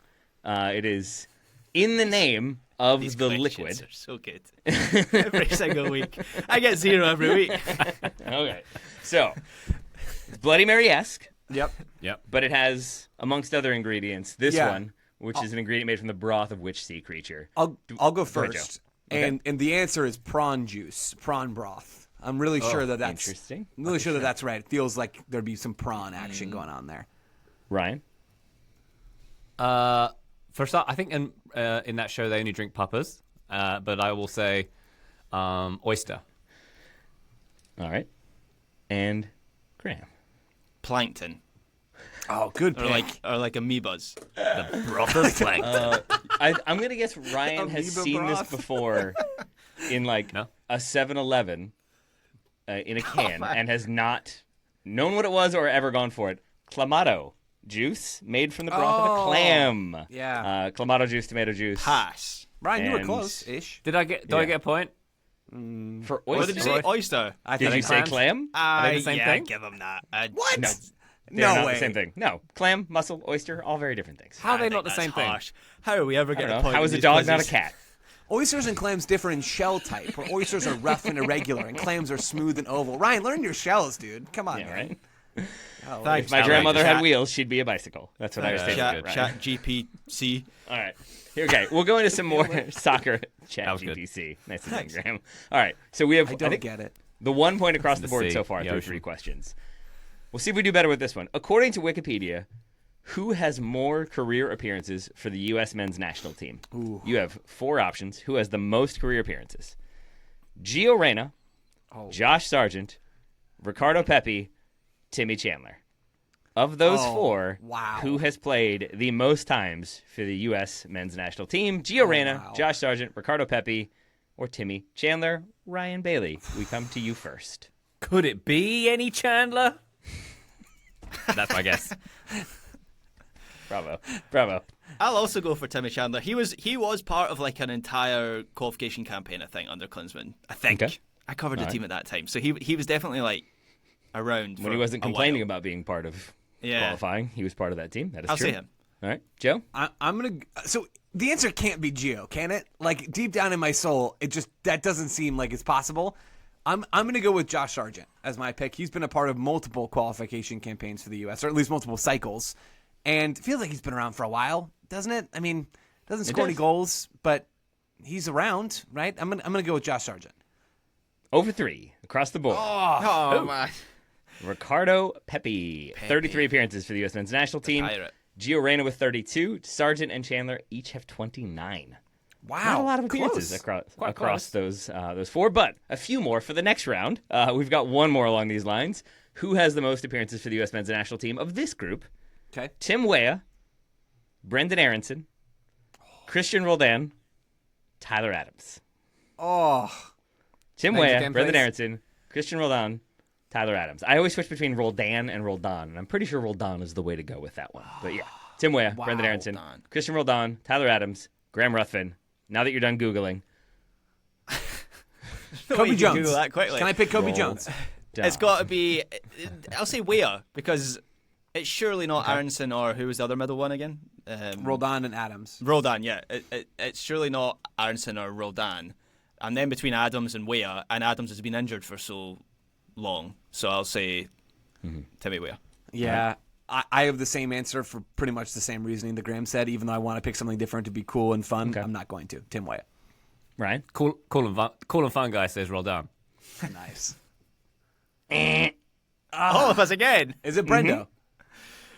it is in the name of These the questions liquid. are so good. Every single week. I get 0 every week. Okay. So it's Bloody Mary-esque, Yep. but it has, amongst other ingredients, this Yeah. one, which is an ingredient made from the broth of which sea creature? I'll go Go ahead, Joe. first. And the answer is prawn juice, prawn broth. I'm really sure that's interesting. I'm really sure that's right. It feels like there'd be some prawn action going on there. Ryan? For a start, I think in that show they only drink puppers, but I will say oyster. All right. And Graham? Plankton. Oh, good Or pick. like amoebas. The broth of plankton. I'm going to guess Ryan has Amoeba seen broth. this before in like No? a 7-Eleven in a can and has not known what it was or ever gone for it. Clamato juice made from the broth of a clam. Yeah. Clamato juice, tomato juice. Pass. Ryan, you were and- close-ish. Do I get a point? For What did you oyster. say? Oyster. Did you say clams? clam? Are they the same yeah, thing? give them that. What? No. They're No not way. the same thing. No. Clam, mussel, oyster, all very different things. How are they I not the think same that's thing? harsh. How are we ever I getting don't a know. point? How in is a these dog, not a quizzes? cat? Oysters and clams differ in shell type, where oysters are rough and irregular, and clams are smooth and oval. Ryan, learn your shells, dude. Come on, Yeah, man. right? Thanks, If my grandmother had wheels, she'd be a bicycle. That's what I was saying. Chat, Right. chat GPC. All right. Okay, we'll go into some more soccer chat That was good. GPC. Nice to meet you, Graham. All right, so we have I don't think get it. the 1 point across the The board sea, so far the through ocean. 3 questions. We'll see if we do better with this one. According to Wikipedia, who has more career appearances for the U.S. men's national team? You have 4 options. Who has the most career appearances? Gio Reyna, Josh Sargent, Ricardo Pepi, Timmy Chandler. Of those 4, wow. who has played the most times for the U.S. men's national team? Gio Reyna, wow. Josh Sargent, Ricardo Pepi, or Timmy Chandler? Ryan Bailey, we come to you first. Could it be any Chandler? That's my guess. Bravo. Bravo. I'll also go for Timmy Chandler. He was part of like an entire qualification campaign, I think, under Klinsmann. I think. Okay. I covered the team at that time, so he was definitely like around When for he wasn't a complaining while. about being part of Yeah. qualifying, he was part of that team. That is I'll true. say him. All right. Joe? I'm gonna. So the answer can't be Gio, can it? Like deep down in my soul, that doesn't seem like it's possible. I'm gonna go with Josh Sargent as my pick. He's been a part of multiple qualification campaigns for the U.S., or at least multiple cycles, and it feels like he's been around for a while, doesn't it? I mean, doesn't score any does. goals, but he's around, right? I'm gonna go with Josh Sargent. Over 3 across the board. Oh man. Ricardo Pepi, 33 appearances for the U.S. men's national team. Pirate. Gio Reyna with 32. Sargent and Chandler each have 29. Wow, Not a lot of appearances close. across those 4, but a few more for the next round. We've got one more along these lines. Who has the most appearances for the U.S. men's national team of this group? Okay. Tim Weah, Brendan Aronson, Christian Roldan, Tyler Adams. Oh, Tim Thanks Weah, again, Brendan please. Aronson, Christian Roldan, Tyler Adams. I always switch between Roldan and Roldan, and I'm pretty sure Roldan is the way to go with that one. But yeah, Tim Weah, Brendan Aronson, Roldan. Christian Roldan, Tyler Adams, Graham Ruthven. Now that you're done Googling, Kobe you can Jones. Google that quickly. Can I pick Kobe Roll Jones? down. It's got to be. I'll say Weah because it's surely not Aronson or who was the other middle one again? Roldan and Adams. Roldan, yeah. It's surely not Aronson or Roldan. And then between Adams and Weah, and Adams has been injured for so long. So I'll say Timmy Weah. Yeah. I have the same answer for pretty much the same reasoning that Graham said. Even though I want to pick something different to be cool and fun, I'm not going to. Tim Weah. Ryan? Cool and fun guy says Roldan. Nice. All of us again. Is it Brendo?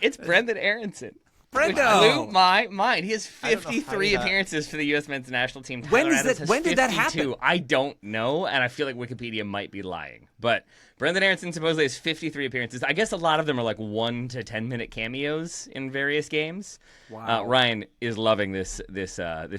It's Brendan Aronson. Which Brendo! blew my mind. He has I don't know how 53 you got- appearances for the U.S. men's national team. When Tyler is Adams that- has when did that 52. happen? I don't know, and I feel like Wikipedia might be lying. But Brendan Aronson supposedly has 53 appearances. I guess a lot of them are like 1 to 10-minute cameos in various games. Wow. Ryan is loving this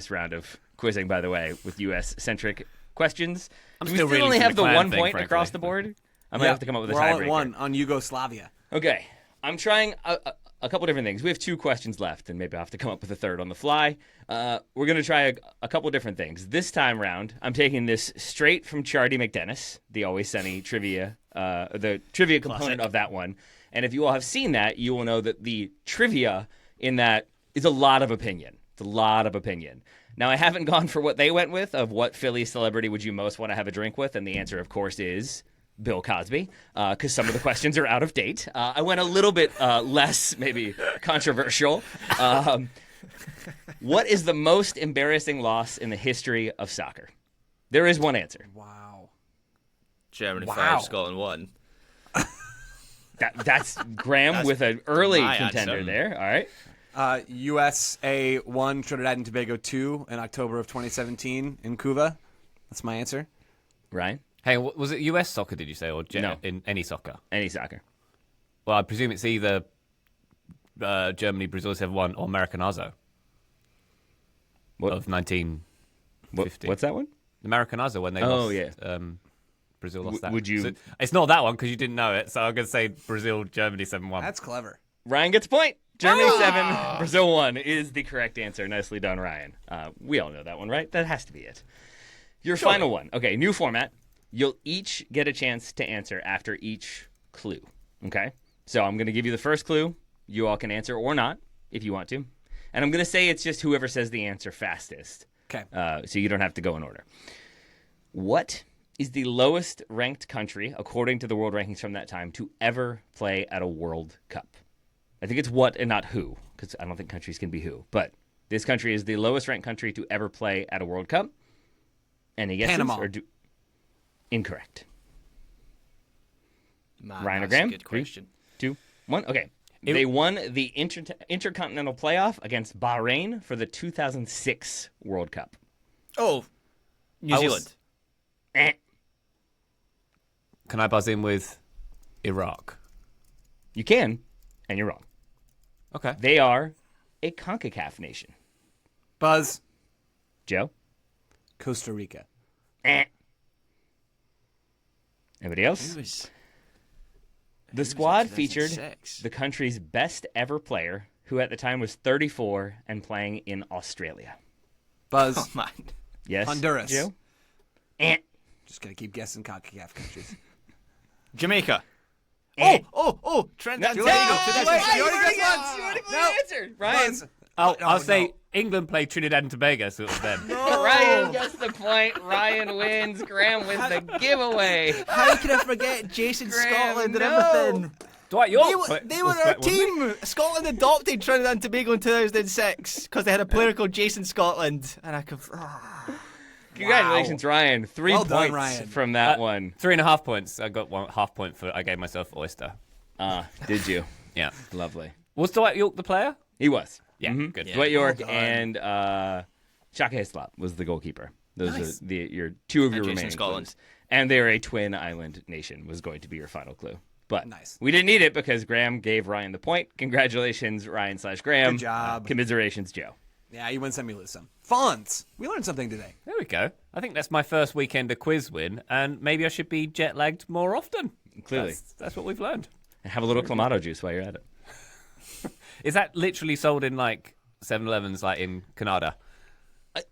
round of quizzing, by the way, with U.S.-centric questions. I'm Do we still still reading only from have the the clan 1 thing, point frankly. across the board? I might have to come up with a We're all tiebreaker. at one on Yugoslavia. Okay, I'm trying a couple different things. We have 2 questions left, and maybe I'll have to come up with a third on the fly. We're going to try a couple different things. This time round, I'm taking this straight from Chardy McDennis, the Always Sunny trivia, the trivia component of that one. And if you all have seen that, you will know that the trivia in that is a lot of opinion. It's a lot of opinion. Now, I haven't gone for what they went with of what Philly celebrity would you most want to have a drink with, and the answer, of course, is Bill Cosby, because some of the questions are out of date. I went a little bit less, maybe, controversial. What is the most embarrassing loss in the history of soccer? There is one answer. Wow. Germany Wow. 5, Scotland 1. That's Graham with an early my contender answer. there. All right. USA 1, Trinidad and Tobago 2 in October of 2017 in Cuba. That's my answer. Ryan? Hey, was it US soccer, did you say, or No. in any soccer? Any soccer? Well, I presume it's either Germany, Brazil 7-1 or Americanazo What? of 1950. What's that one? Americanazo when they Oh, lost. yeah. Brazil lost that. would you- So, it's not that one because you didn't know it, so I'm going to say Brazil, Germany 7-1. That's clever. Ryan gets a point. Germany 7, Brazil 1 is the correct answer. Nicely done, Ryan. We all know that one, right? That has to be it. Your final one. Okay, new format. You'll each get a chance to answer after each clue. Okay? So I'm going to give you the first clue. You all can answer or not if you want to. And I'm going to say it's just whoever says the answer fastest. Okay. So you don't have to go in order. What is the lowest ranked country, according to the world rankings from that time, to ever play at a World Cup? I think it's what and not who, because I don't think countries can be who. But this country is the lowest ranked country to ever play at a World Cup. Any guesses? Panama. Incorrect. Man, Ryan or that's Graham? a good question. 2, 1. Okay. They won the Intercontinental Playoff against Bahrain for the 2006 World Cup. Oh, New Zealand. Eh. Can I buzz in with Iraq? You can, and you're wrong. Okay. They are a CONCACAF nation. Buzz. Joe? Costa Rica. Eh. Anybody else? Who was The squad in featured 2006? the country's best ever player, who at the time was 34 and playing in Australia. Buzz. Oh, man. Yes. Honduras. Joe? Eh. Just going to keep guessing CONCACAF countries. Jamaica. Eh. Oh, Trinidad and No, Tobago. wait, You already guessed once. You already No. answered. Ryan. Buzz. I'll no. say England played Trinidad and Tobago, so it was them. Ryan gets the point. Ryan wins. Graham with the giveaway. How can I forget Jason Graham, Scotland and no. everything? Dwight York. They were our team. Scotland adopted Trinidad and Tobago in 2006 because they had a player called Jason Scotland. And I could. Congratulations, Ryan. 3 Well done, points Ryan. from that one. 3.5 points. I got 1.5 point for I gave myself Oyster. Did you? Yeah. Lovely. Was Dwight York the player? He was. Yeah, Mhm. good. Dwight York Well done. and Shaka Hislop was the goalkeeper. Those are your two of your Jason remaining Scotland. clues. And they're a twin island nation was going to be your final clue. But Nice. we didn't need it because Graham gave Ryan the point. Congratulations, Ryan/Graham. Good job. Commiserations, Joe. Yeah, you win some, you lose some. Fonts. We learned something today. There we go. I think that's my first weekender quiz win, and maybe I should be jet lagged more often. Clearly. That's what we've learned. And have a little Clamato juice while you're at it. Is that literally sold in like 7-Elevens, like in Canada?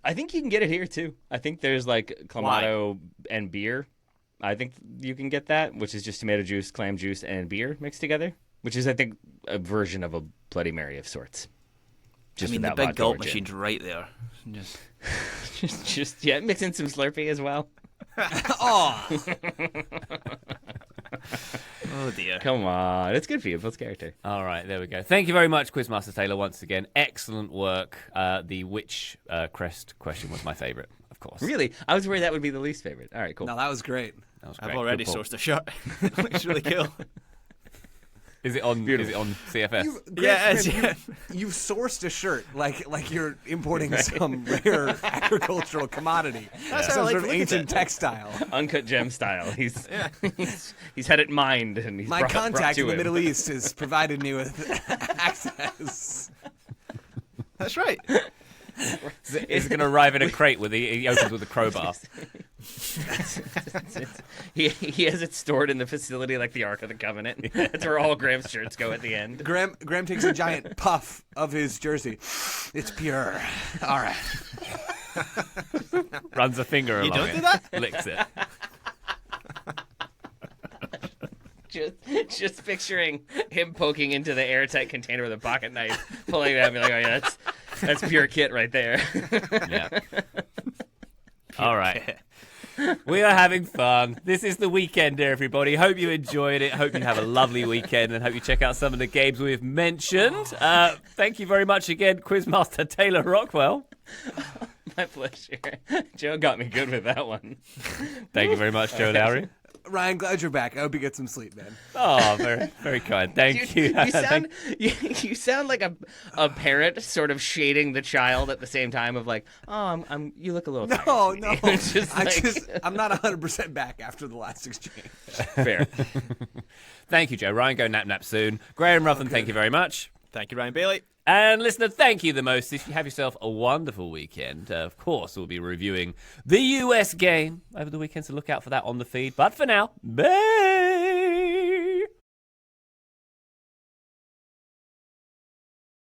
I think you can get it here too. I think there's like Clamato and beer. I think you can get that, which is just tomato juice, clam juice, and beer mixed together, which is, I think, a version of a Bloody Mary of sorts. Just I mean, the without big vodka gulp or gin. machine's right there. just mix in some Slurpee as well. Oh, Oh dear. Come on, it's good for you. It builds character. All right, there we go. Thank you very much, Quizmaster Taylor, once again. Excellent work. The witch crest question was my favourite, of course. Really, I was worried that would be the least favorite. All right, cool. no, that was great. That was I've great. already Good pull. sourced a shirt. It looks really cool. Is it on CFS? Yeah, it is, Graham, yeah. You've sourced a shirt like you're importing some rare agricultural commodity. That's Some how I like sort to of look at ancient it. textile. Uncut gem style. He's had it mined and he's My brought contact to in the him. Middle East has provided me with access. That's right. Is it going to arrive in a crate with he opens with a crowbar? He has it stored in the facility like the Ark of the Covenant. That's where all Graham's shirts go at the end. Graham takes a giant puff of his jersey. It's pure. All right. Runs a finger along don't it. do that? Licks it. Just picturing him poking into the airtight container with a pocket knife, pulling it out and be like, oh yeah, that's pure kit right there. Yeah. All right. We are having fun. This is the weekend, everybody. Hope you enjoyed it. Hope you have a lovely weekend and hope you check out some of the games we've mentioned. Thank you very much again, Quizmaster Taylor Rockwell. My pleasure. Joe got me good with that one. Thank you very much, Joe Lowry. Ryan, glad you're back. I hope you get some sleep, man. Oh, very, very kind. Thank you. You sound like a parent sort of shading the child at the same time of like, oh, you look a little tired, No, sweetie." no. It's just like- I'm not 100% back after the last exchange. fair. Thank you, Joe. Ryan, go nap soon. Graham Ruffin, thank you very much. Thank you, Ryan Bailey. And listener, thank you the most. If you have yourself a wonderful weekend, of course, we'll be reviewing the US game over the weekend, so look out for that on the feed. But for now, bye!